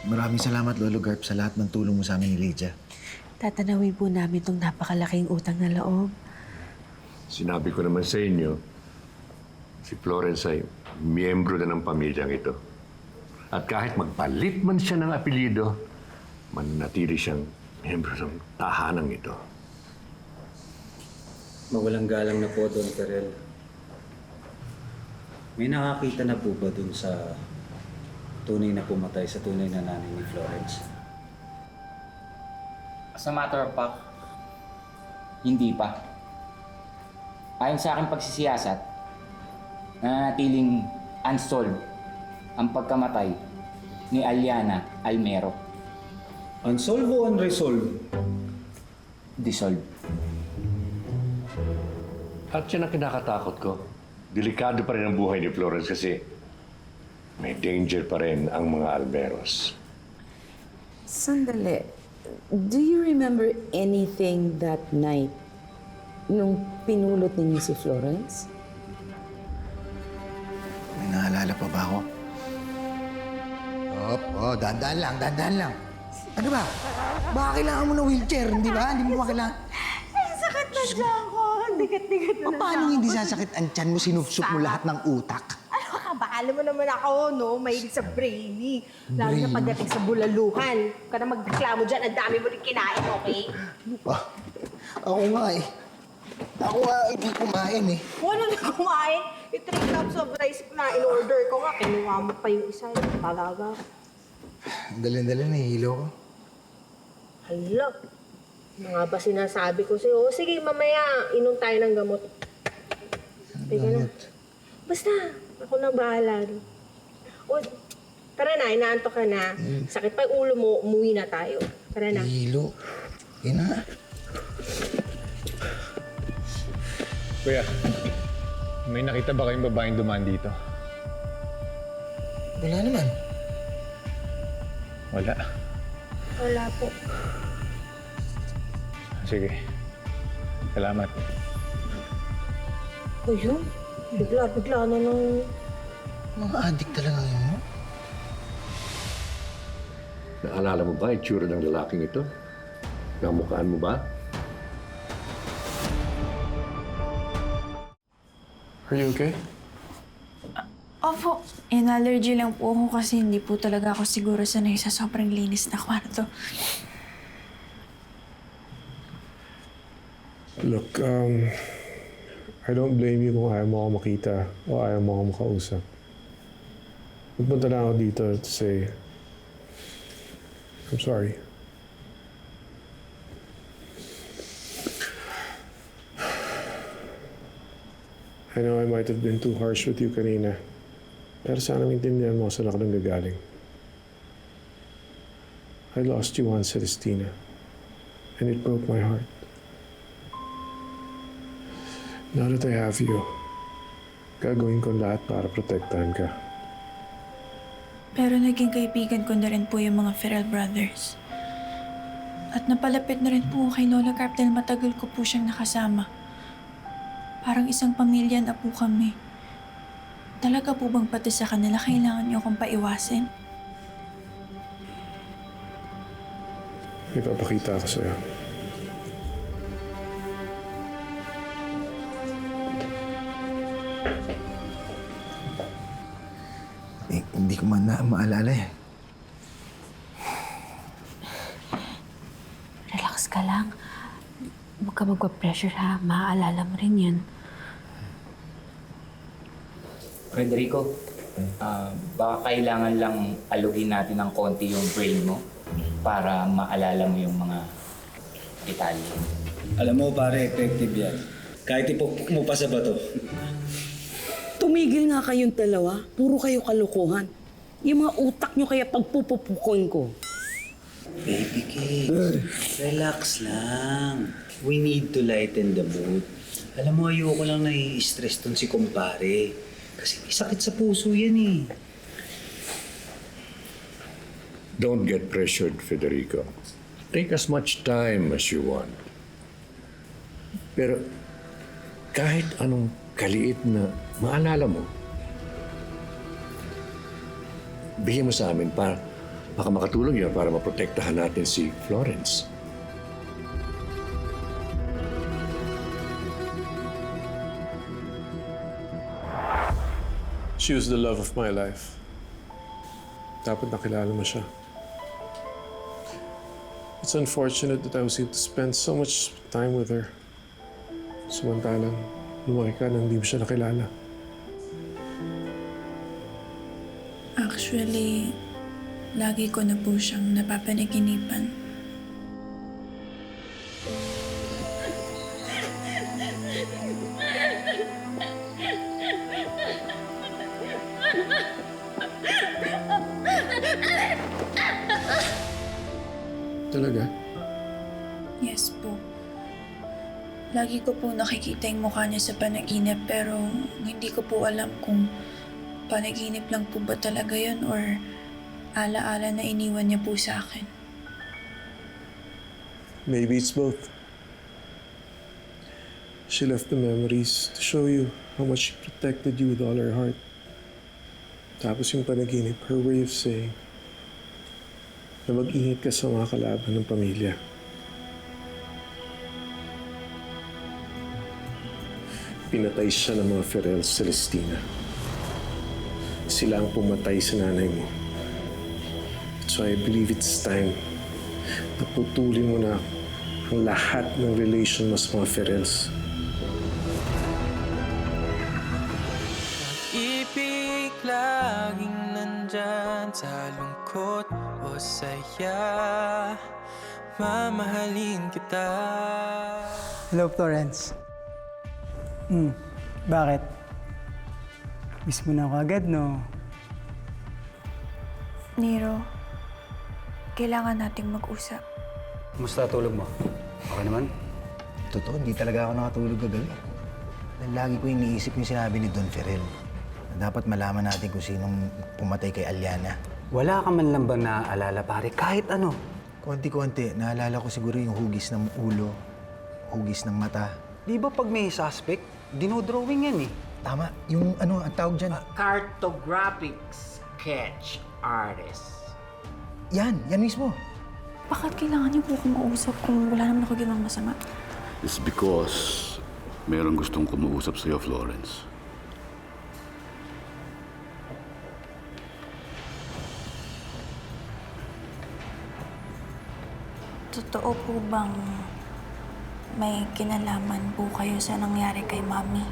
Maraming salamat, Lolo Garp, sa lahat ng tulong mo sa amin ni Lydia. Tatanawin po namin itong napakalaking utang na loob. Sinabi ko naman sa inyo, si Florence ay miyembro na ng pamilyang ito. At kahit magpalit man siya ng apelyido, mananatili siyang miyembro ng tahanang ito. Mawalang galang na po doon, Terrell. May nakakita na po ba doon sa tunay na pumatay sa tunay na nanay ni Florence? As a matter of fact, hindi pa. Ayon sa aking pagsisiyasat, nananatiling unsolved ang pagkamatay ni Aliana Almero. Unsolved o unresolved? Dissolved. At yan ang kinakatakot ko. Delikado pa rin ang buhay ni Florence kasi may danger pa rin ang mga Almeros. Sandali. Do you remember anything that night nung pinulot ninyo si Florence? May naalala pa ba ako? Dahan-dahan lang. Ano ba? Baka kailangan mo ng wheelchair, di ba? Hindi mo ba kailangan? Sakit na siya ako. Digat-digat na Paano hindi sasakit ang tiyan mo, sinupsup mo lahat ng utak? Ano ka ba? Alam mo naman ako, no? Mahilig sa brainy. Lalo na pagdating sa bulaluhan. Huwag ka na magreklamo dyan. Ang dami mo rin kinain, okay? Ako nga hindi kumain eh. Wala na kumain. Yung 3 cups of rice na in-order ko nga. Kinuha mo pa yung isa. Talaga. Dali-dali, nahihilo ko. Hala. Ano nga ba sinasabi ko sa'yo? O, sige, mamaya, inom tayo ng gamot. Teka na. Basta, ako na bahala. O, tara na, inaantok ka na. Sakit pa yung ulo mo, umuwi na tayo. Tara na. Hilo. Yan na. Kuya, may nakita ba kayong babaeng dumaan dito? Wala naman. Wala. Wala po. Sige. Salamat. O yun, bigla na ng... Mga adik talaga yun, no? Naalala mo ba itsura ng lalaking ito? Kamukhaan mo ba? Are you okay? Opo, in-allergy lang po ako kasi hindi po talaga ako siguro sanay sa sobrang linis na kwarto. Look, I don't blame you kung ayaw mo ako makita o ayaw mo ako makausap. Nagpunta na ako dito to say, I'm sorry. I know I might have been too harsh with you kanina. Pero sana maintindihan mo saan ako nanggagaling. I lost you once, Celestina. And it broke my heart. Now that I have you, gagawin ko lahat para protektahan ka. Pero naging kaibigan ko na rin po yung mga Ferrell brothers. At napalapit na rin po kay Lola Carp dahil matagal ko po siyang nakasama. Parang isang pamilya na po kami. Talaga po bang pati sa kanila kailangan niyo akong paiwasin? Ipapakita ko sa'yo. Hindi ko man na maalala eh. Relax ka lang. Huwag ka magpa-pressure ha. Maaalala mo rin yan. Federico, baka kailangan lang alugin natin ng konti yung brain mo para maalala mo yung mga detalye. Alam mo, pare, effective yan. Kahit ipukpuk mo pa sa bato. Tumigil nga kayong dalawa. Puro kayo kalokohan. Yung mga utak nyo kaya pagpupupukon ko. Baby cake, relax lang. We need to lighten the mood. Alam mo, ayoko lang nai-stress ton si kumpare. Kasi may sakit sa puso yan eh. Don't get pressured, Federico. Take as much time as you want. Pero kahit anong kaliit na maalala mo, bigyan mo sa amin para Baka makatulong yan para maprotektahan natin si Florence. She was the love of my life. Dapat nakilala mo siya. It's unfortunate that I was able to spend so much time with her. Samantalang, lumaki ka nang hindi mo siya nakilala. Actually, lagi ko na po siyang napapanaginipan. Talaga? Yes po. Lagi ko po nakikita yung mukha niya sa panaginip pero hindi ko po alam kung panaginip lang po ba talaga yun or ala-ala na iniwan niya po sa akin. Maybe it's both. She left the memories to show you how much she protected you with all her heart. Tapos yung panaginip, her way of saying na mag-ingat ka sa mga kalaban ng pamilya. Pinatay siya ng mga Ferrell Celestina. Sila ang pumatay sa nanay mo. So I believe it's time na putulin mo na ang lahat ng relation mo sa mga Ferrells. Ibig laging nandyan sa lungkot o saya. Mamahalin kita. Hello, Florence. Bakit? Miss mo na ako agad, no? Nero, kailangan nating mag-usap. Kumusta tulog mo? Okay naman? Totoo, hindi talaga ako nakatulog kagabi. Dahil lagi ko iniisip yung sinabi ni Don Ferrell. Na dapat malaman natin kung sinong pumatay kay Aliana. Wala ka man lang ba naaalala, pare? Kahit ano. Konti-konti, naalala ko siguro yung hugis ng ulo, hugis ng mata. Di ba pag may suspect, dinodrawing yan eh. Tama, yung ano, ang tawag dyan. Cartographic sketch artist. Yan mismo. Bakit kailangan niyo po akong mausap kung wala naman ako ginawang masama? It's because mayroong gustong kumuusap sa'yo, Florence. Totoo po bang may kinalaman po kayo sa nangyari kay Mami?